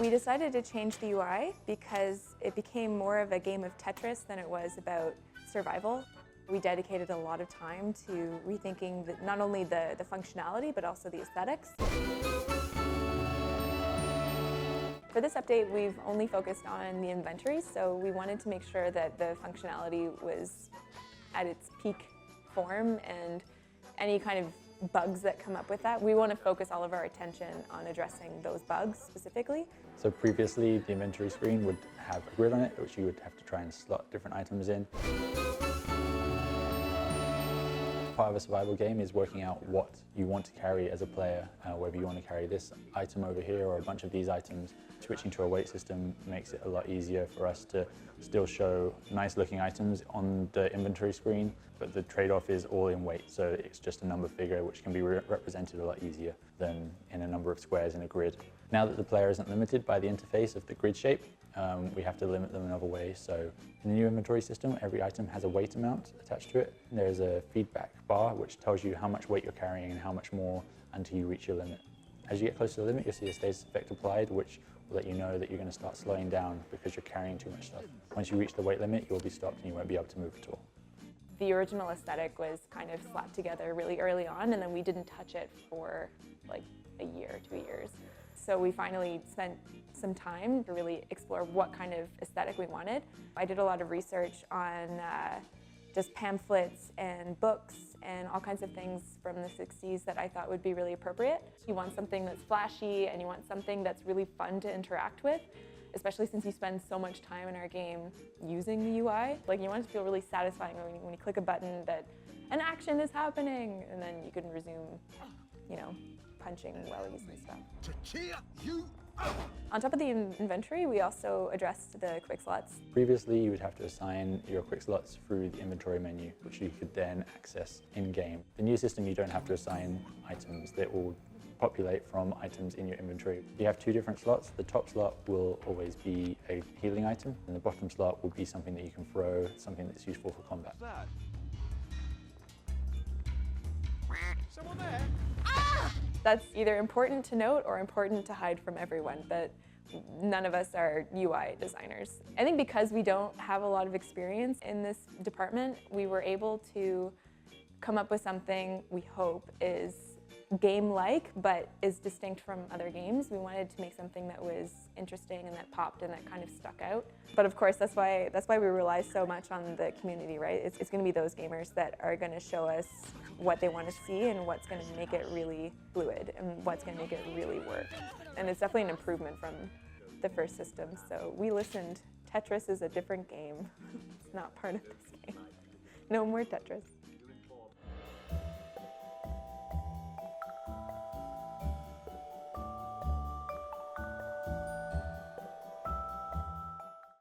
We decided to change the UI because it became more of a game of Tetris than it was about survival. We dedicated a lot of time to rethinking not only the functionality, but also the aesthetics. For this update, we've only focused on the inventory, so we wanted to make sure that the functionality was at its peak form, and any kind of bugs that come up with that, we want to focus all of our attention on addressing those bugs specifically. So previously, the inventory screen would have a grid on it, which you would have to try and slot different items in. Part of a survival game is working out what you want to carry as a player, whether you want to carry this item over here or a bunch of these items. Switching to a weight system makes it a lot easier for us to still show nice looking items on the inventory screen, but the trade-off is all in weight, so it's just a number figure which can be represented a lot easier than in a number of squares in a grid. Now that the player isn't limited by the interface of the grid shape, we have to limit them another way. So in the new inventory system, every item has a weight amount attached to it. There's a feedback bar which tells you how much weight you're carrying and how much more until you reach your limit. As you get closer to the limit, you'll see a status effect applied, which will let you know that you're going to start slowing down because you're carrying too much stuff. Once you reach the weight limit, you'll be stopped and you won't be able to move at all. The original aesthetic was kind of slapped together really early on, and then we didn't touch it for like a year, 2 years. So we finally spent some time to really explore what kind of aesthetic we wanted. I did a lot of research on just pamphlets and books and all kinds of things from the 60s that I thought would be really appropriate. You want something that's flashy and you want something that's really fun to interact with, especially since you spend so much time in our game using the UI. Like, you want it to feel really satisfying when you click a button that an action is happening, and then you can resume, you know, punching wellies and stuff. To cheer you up. On top of the inventory, we also addressed the quick slots. Previously, you would have to assign your quick slots through the inventory menu, which you could then access in-game. The new system, you don't have to assign items. They all populate from items in your inventory. You have 2 different slots. The top slot will always be a healing item, and the bottom slot will be something that you can throw, something that's useful for combat. That. Someone there? Ah! That's either important to note or important to hide from everyone, but none of us are UI designers. I think because we don't have a lot of experience in this department, we were able to come up with something we hope is game-like, but is distinct from other games. We wanted to make something that was interesting and that popped and that kind of stuck out. But of course, that's why we rely so much on the community, right? It's going to be those gamers that are going to show us what they want to see and what's going to make it really fluid and what's going to make it really work. And it's definitely an improvement from the first system. So we listened. Tetris is a different game. It's not part of this game. No more Tetris.